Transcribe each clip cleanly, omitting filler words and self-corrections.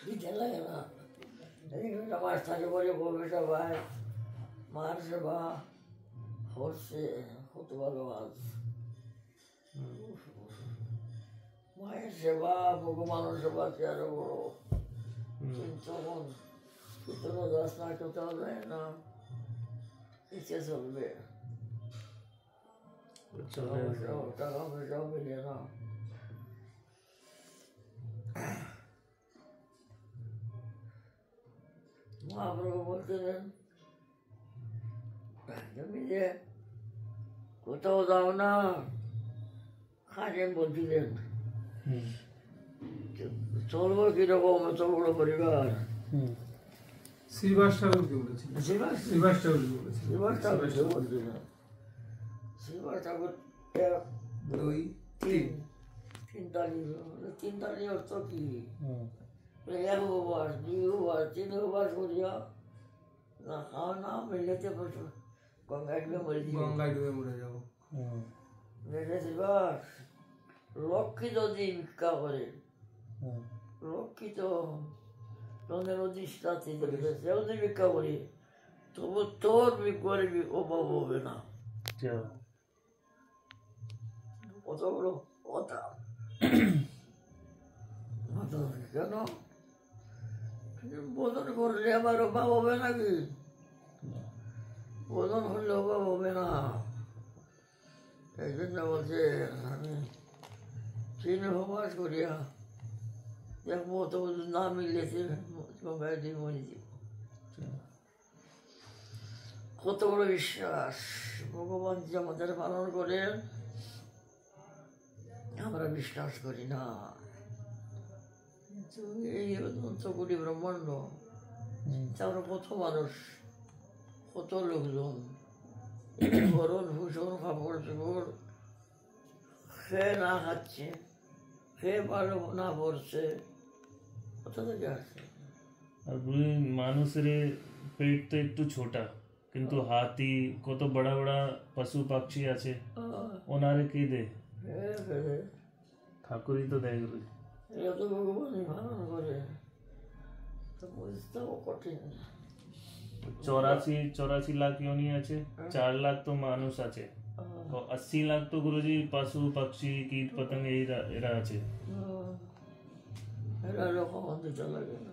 খিদে লাগে না এইটা মাছ থাকে বলে বউটা ভাই মার সেবা হচ্ছে কত ভালো মাছ মায়ের সেবা ভগবানের সেবা কি আরো বড় কিন্তু ভিতরে যাস না কোথাও যায় না ইচ্ছে চলবে টাকা পয়সাও মিলে না মহাপ্রভু বলছিলেন তুমি যে কোথাও যাও না খাজেন বলছিলেন চলবো কিরকম এত বড় পরিবার শ্রীবাস ঠাকুরকে বলেছিলেন শ্রীবাস ঠাকুরকে বলেছিলেন শ্রীবাস ঠাকুরকে বলছিলেন শ্রীবাস ঠাকুর এক দুই তিন তিন তালি অর্থ কি এক উপবাস দুই উপবাস তিন উপবাস করিয়া না খাওয়া না মিলেতে গঙ্গায় ডুবে মরে যাবো গঙ্গায় ডুবে মরে যাবো শ্রীবাস লক্ষ্মী যদি ভিক্ষা করে লক্ষ্মী তো তোদের অধিষ্ঠাত্রী সে যদি ভিক্ষা করি তবু তোর করে অভাব হবে না কত বড় কথা কেন বোধন করলে আমার অভাব হবে নাকি বোধন করলে অভাব হবে না এই জন্য বলছে আমি তিন উপবাস করিয়া দেখবো তো না মিলেছে গঙ্গায় দিয়ে মরে যাব কত বড় বিশ্বাস ভগবান যে আমাদের পালন করেন আমরা বিশ্বাস করি না এই অনন্ত কোটি ব্রহ্মাণ্ড আমরা কত মানুষ কত লোকজন ভরণ ভূষণ কাপড় চোপড় খেয়ে না খাচ্ছে খেয়ে ভালো না পড়ছে কোথা থেকে আসছে আর মানুষের পেট তো একটু ছোটা কিন্তু হাতি কত বড় বড় পশু পাখি আছে ওনারে কি দে ঠাকুরই তো দেয় গুরু এটা তো ভগবানই পালন করে তো বুঝতেও কঠিন 84 লাখ योनि আছে 4 লাখ তো মানুষ আছে 80 লাখ তো গুরুজি পশু পাখি কীট পতঙ্গ এরা আছে এরা রকম দিতে লাগে না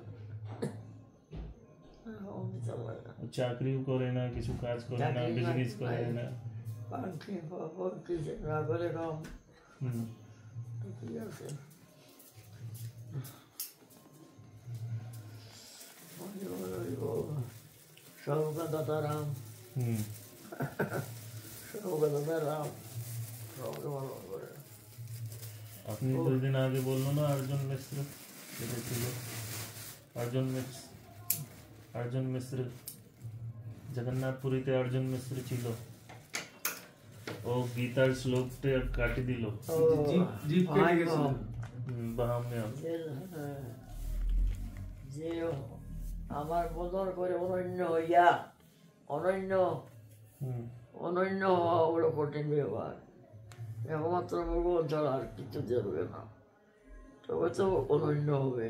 চাকরিও করে না কিছু কাজ করে না বিজনেস করে না পাখি কিছু না করে কম ঠিক আছে সৌগা দাদা রাম সৌগা দাদা রাম সৌকে ভালো করে আপনি 2 দিন আগে বললো না अर्जुन मिश्र যেটা ছিল अर्जुन मिश्र জগন্নাথপুরীতে अर्जुन मिश्र ছিল ও গীতার শ্লোকটা কাটি দিল জিপ কেটে গেছে বাহামে যে আমার বদল করে অনন্য হইয়া অনন্য হওয়া বড় কঠিন ব্যাপার একমাত্র ভগবান ছাড়া আর কিছু দেবে না তবে তো অনন্য হবে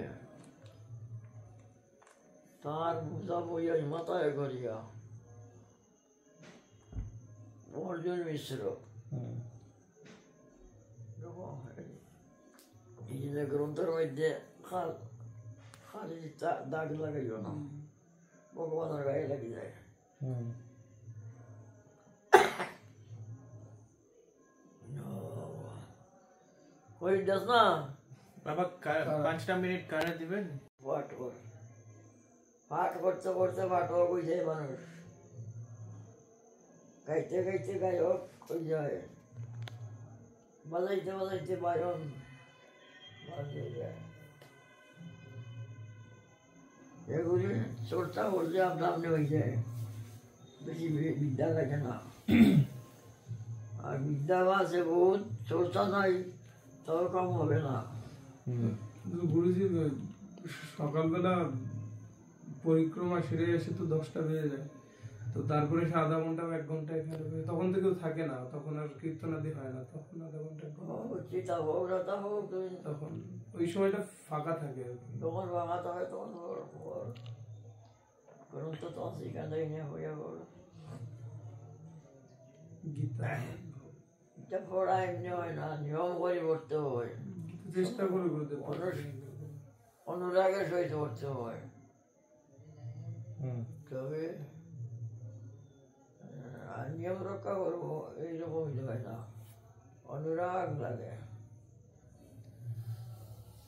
তার বুঝা বইয়া মাথায় করিয়া अर्जुन मिश्र এই যে গ্রন্থের মধ্যে খালি দাগ লাগাইও না ভগবানের গায়ে লাগি যায় ওই দাস না বাবা 5টা মিনিট কারে দিবেন পাঠ করতে করতে পাঠ হোক ওই যায় মানুষ গাইতে গাইতে গাই হোক ওই যায় বাজাইতে বাজাইতে বায়ন বাজিয়ে যায় এগুলি চর্চা করলে আপনা আপনি হয়ে যায় বেশি বিদ্যা লাগে না আর বিদ্যা আছে বহুত চর্চা নাই তবে কম হবে না গুরুজি সকালবেলা পরিক্রমা সেরে এসে তো 10টা বেজে যায় তো তারপরে সে আধা ঘন্টা বা 1 ঘন্টা এখানে বসে, তখন তো কেউ থাকে না, তখন আর কীর্তনাদি হয় না, তখন আধা ঘন্টা 1 ঘন্টা। চিতা হোক রাতা হোক তুই তখন ওই সময়টা ফাঁকা থাকে আর কি। যখন বাঙাতে হয় তখন গ্রন্থ তো সেখানে হয়ে গেল গীতা এটা পড়া এমনি হয় না, নিয়ম করে পড়তে হয়, চেষ্টা করে গুরুদেব। অনুরাগের সহিত পড়তে হয়, তবে নিয়ম রক্ষা করবো এইরকমই হয় না, অনুরাগ লাগে।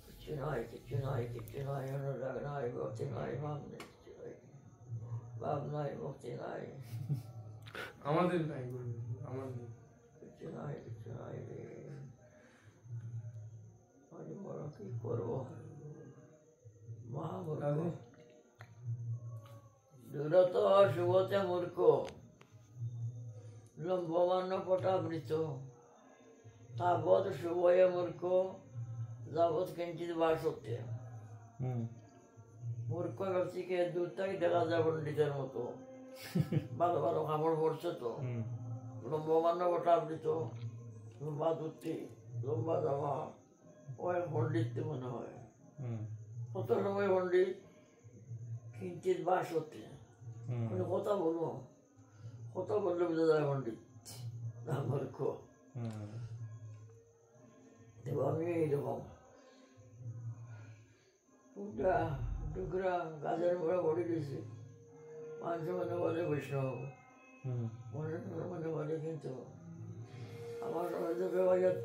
কিছু নয়, কিছু নয়, কিছু নয়, অনুরাগ নয়, ভক্তি নয়, ভাব নেই, কিছু নয়, ভাব নয়, ভক্তি নয়, আমাদের নাই গুরুদেব, আমার নেই। কিছু নয়, কিছু নয় রে। আমি বড় কি করবো, মহামূর্খ, দূরত শুভতে মূর্খ, লম্বমান্য পটাবৃত, তাবৎ শুভয়ে মূর্খ, যাবৎ কিঞ্চিত বাসতে। মূর্খ ব্যক্তিকে দূর থেকে দেখা যায় পণ্ডিতের মতো, ভালো ভালো কাপড় পরছে তো, লম্বমান্য পটাবৃত, লম্বা ধুতি, লম্বা জামা, ওই পণ্ডিত মনে হয়। কত সময় পণ্ডিত, কিঞ্চিত বাসতে, মানে কথা বলবো, কথা বললে বোঝা যায় পণ্ডিত না মূর্খ। দেব আমি এইরকম টুকরা গাছের উপরে পড়ে দিয়েছি, মানুষ মনে বলে বৈষ্ণব, মনে বলে, কিন্তু আমার চোখে বাজার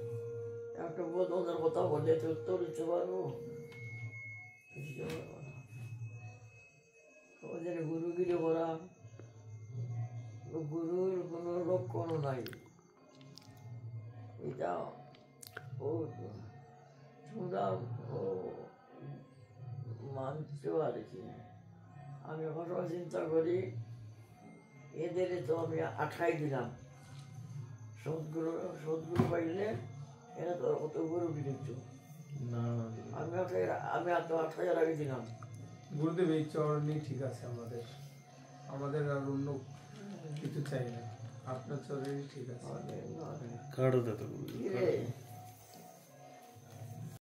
একটা বোধনের কথা বলে তো উত্তর দিতে পারবো, দিতে পারবো না। ওদের গুরুগিরি করা, গুরুর কোনো লক্ষণও নাই, এটা ও শুনলাম ও মানছ আর কি। আমি এখন সময় চিন্তা করি, এদের তো আমি আটকাই দিলাম, সদগুরু পাইলে এরা তো কত গুরু দিত, আমি আটকাই রাখি দিলাম। গুরুদেব এই চরণই ঠিক আছে, আমাদের আমাদের আর অন্য কিছু চাই না, আপনার চরণই ঠিক আছে। কাড়ো দাদা